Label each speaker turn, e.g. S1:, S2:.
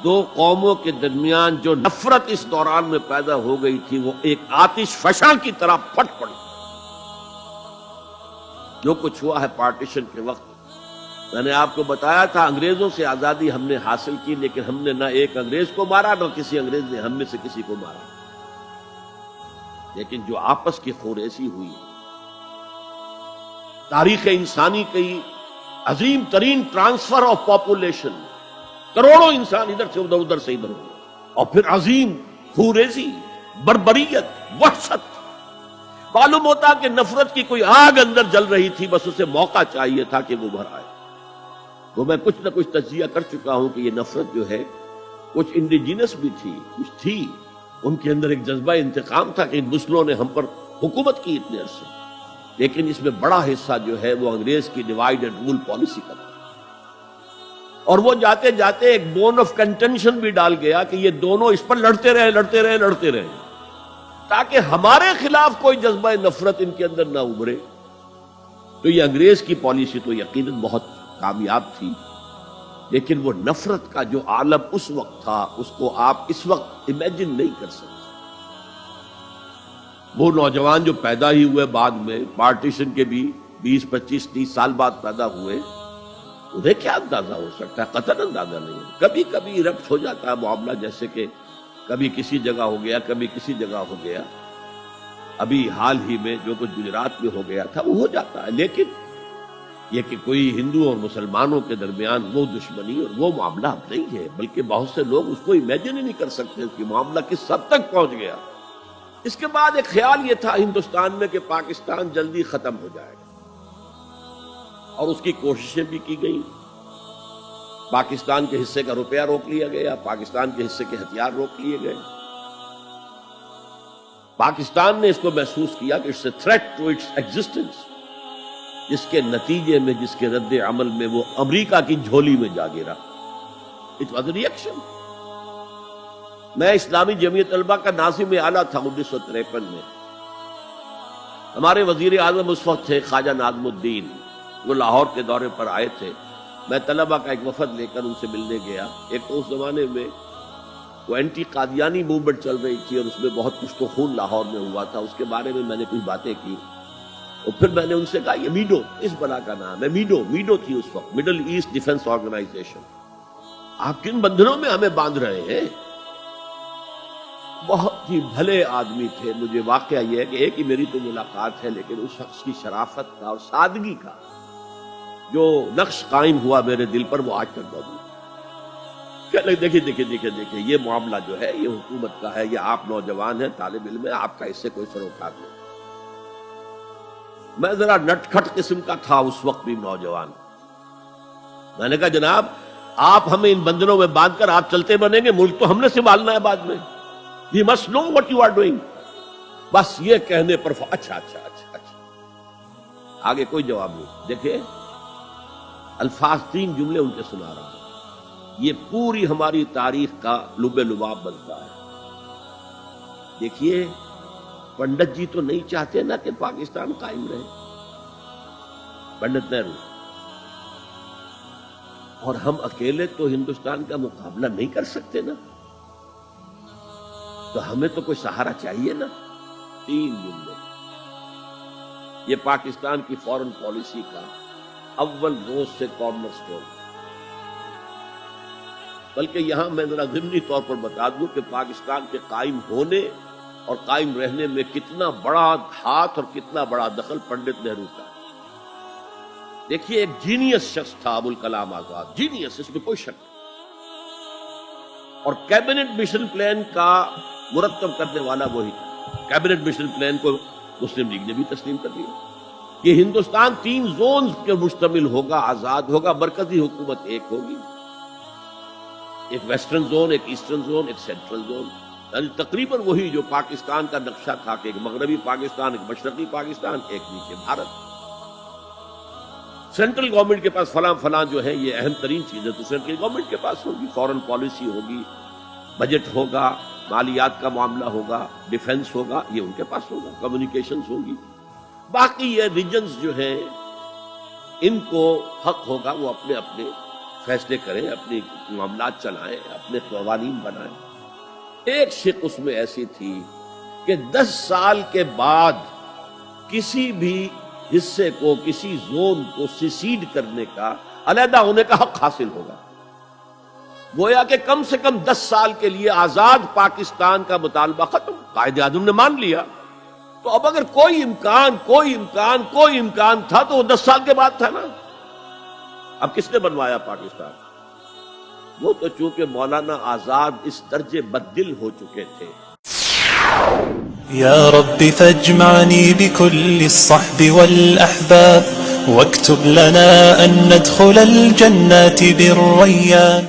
S1: دو قوموں کے درمیان جو نفرت اس دوران میں پیدا ہو گئی تھی وہ ایک آتش فشاں کی طرح پھٹ پڑی. جو کچھ ہوا ہے پارٹیشن کے وقت، میں نے آپ کو بتایا تھا انگریزوں سے آزادی ہم نے حاصل کی، لیکن ہم نے نہ ایک انگریز کو مارا نہ کسی انگریز نے ہم میں سے کسی کو مارا. لیکن جو آپس کی خوریزی ہوئی، تاریخ انسانی کی عظیم ترین ٹرانسفر آف پاپولیشن، کروڑوں انسان ادھر سے ادھر، ادھر سے ادھر ہوئے، اور پھر عظیم خوریزی، بربریت، وحشت. معلوم ہوتا کہ نفرت کی کوئی آگ اندر جل رہی تھی، بس اسے موقع چاہیے تھا کہ وہ بھر آئے. وہ میں کچھ نہ کچھ تجزیہ کر چکا ہوں کہ یہ نفرت جو ہے کچھ انڈیجینس بھی تھی، کچھ تھی. ان کے اندر ایک جذبہ انتقام تھا کہ ان مسلموں نے ہم پر حکومت کی اتنے عرصے، لیکن اس میں بڑا حصہ جو ہے وہ انگریز کی ڈیوائڈ اینڈ رول پالیسی کا تھا. اور وہ جاتے جاتے ایک بون آف کنٹینشن بھی ڈال گیا کہ یہ دونوں اس پر لڑتے رہے تاکہ ہمارے خلاف کوئی جذبہ نفرت ان کے اندر نہ ابھرے. تو یہ انگریز کی پالیسی تو یقیناً بہت کامیاب تھی، لیکن وہ نفرت کا جو عالم اس وقت تھا اس کو آپ اس وقت امیجن نہیں کر سکتے. وہ نوجوان جو پیدا ہی ہوئے بعد میں پارٹیشن کے بھی 20, 25, 30 سال بعد پیدا ہوئے، انہیں کیا اندازہ ہو سکتا ہے؟ قطعاً اندازہ نہیں ہے. کبھی کبھی ربط ہو جاتا ہے معاملہ، جیسے کہ کبھی کسی جگہ ہو گیا، کبھی کسی جگہ ہو گیا. ابھی حال ہی میں جو کچھ گجرات میں ہو گیا تھا وہ ہو جاتا ہے، لیکن یہ کہ کوئی ہندو اور مسلمانوں کے درمیان وہ دشمنی اور وہ معاملہ اب نہیں ہے، بلکہ بہت سے لوگ اس کو امیجن ہی نہیں کر سکتے کہ معاملہ کس حد تک پہنچ گیا. اس کے بعد ایک خیال یہ تھا ہندوستان میں کہ پاکستان جلدی ختم ہو جائے گا، اور اس کی کوششیں بھی کی گئی. پاکستان کے حصے کا روپیہ روک لیا گیا، پاکستان کے حصے کے ہتھیار روک لیے گئے. پاکستان نے اس کو محسوس کیا کہ it's a threat to its existence, جس کے نتیجے میں، جس کے رد عمل میں وہ امریکہ کی جھولی میں جا گرا. It was a reaction. میں اسلامی جمعیت طلبہ کا ناظم اعلیٰ تھا 1953 میں. ہمارے وزیر اعظم اس وقت تھے خواجہ ناظم الدین، وہ لاہور کے دورے پر آئے تھے. میں طلبہ کا ایک وفد لے کر ان سے ملنے گیا. ایک تو اس زمانے میں وہ اینٹی قادیانی موومنٹ چل رہی تھی اور اس میں بہت کچھ تو خون لاہور میں ہوا تھا، اس کے بارے میں نے کچھ باتیں کی. اور پھر میں نے ان سے کہا یہ میڈو اس بلا کا نام ہے، میڈو تھی اس وقت، مڈل ایسٹ ڈیفنس آرگنائزیشن. آپ کن بندھنوں میں ہمیں باندھ رہے ہیں؟ بہت ہی بھلے آدمی تھے. مجھے واقعہ یہ ہے کہ ایک ہی میری تو ملاقات ہے، لیکن اس شخص کی شرافت کا اور سادگی کا جو نقش قائم ہوا میرے دل پر وہ آج تک موجود ہے. دیکھیے یہ معاملہ جو ہے یہ حکومت کا ہے، یہ آپ نوجوان ہیں، طالب علم ہیں، آپ کا اس سے کوئی سروکار نہیں. میں ذرا نٹ کھٹ قسم کا تھا اس وقت بھی نوجوان. میں نے کہا جناب آپ ہمیں ان بندنوں میں باندھ کر آپ چلتے بنیں گے، ملک تو ہم نے سنبھالنا ہے بعد میں. You must know what you are doing. بس یہ کہنے پر اچھا. آگے کوئی جواب نہیں. دیکھیں الفاظ 3 جملے ان کے سنا رہا ہوں. یہ پوری ہماری تاریخ کا لب لباب بنتا ہے. دیکھیے پنڈت جی تو نہیں چاہتے نا کہ پاکستان قائم رہے، پنڈت نہرو، اور ہم اکیلے تو ہندوستان کا مقابلہ نہیں کر سکتے نا، تو ہمیں تو کوئی سہارا چاہیے نا. 3 جملے. یہ پاکستان کی فورن پالیسی کا اول روز سے کارنر سٹون. بلکہ یہاں میں ذرا ضمنی طور پر بتا دوں کہ پاکستان کے قائم ہونے اور قائم رہنے میں کتنا بڑا ہاتھ اور کتنا بڑا دخل پنڈت نہرو کا. دیکھیے ایک جینیس شخص تھا ابوالکلام آزاد، جینیس، اس میں کوئی شک نہیں. اور کیبنٹ مشن پلان کا مرتب کرنے والا وہی تھا. کیبنٹ مشن پلان کو مسلم لیگ نے بھی تسلیم کر دیا کہ ہندوستان 3 زونز پر مشتمل ہوگا، آزاد ہوگا، مرکزی حکومت ایک ہوگی، ایک ویسٹرن زون، ایک ایسٹرن زون، ایک سینٹرل زون. یعنی تقریباً وہی جو پاکستان کا نقشہ تھا کہ ایک مغربی پاکستان، ایک مشرقی پاکستان، ایک نیچے بھارت. سینٹرل گورنمنٹ کے پاس فلاں جو ہے یہ اہم ترین چیزیں تو سینٹرل گورنمنٹ کے پاس ہوگی. فورن پالیسی ہوگی، بجٹ ہوگا، مالیات کا معاملہ ہوگا، ڈیفنس ہوگا، یہ ان کے پاس ہوگا، کمیونیکیشنز ہوگی. باقی یہ ریجنز جو ہیں ان کو حق ہوگا وہ اپنے اپنے فیصلے کریں، اپنی معاملات چلائیں، اپنے قوانین بنائیں۔ ایک شق اس میں ایسی تھی کہ 10 سال کے بعد کسی بھی حصے کو، کسی زون کو سیسیڈ کرنے کا، علیحدہ ہونے کا حق حاصل ہوگا۔ گویا کہ کم سے کم 10 سال کے لیے آزاد پاکستان کا مطالبہ ختم، قائد اعظم نے مان لیا۔ تو اب اگر کوئی امکان تھا تو وہ 10 سال کے بعد تھا نا۔ اب کس نے بنوایا پاکستان؟ وہ تو چونکہ مولانا آزاد اس درجے بددل ہو چکے تھے۔
S2: يا رب فاجمعني بكل الصحب والأحباب واكتب لنا أن ندخل الجنات بالريان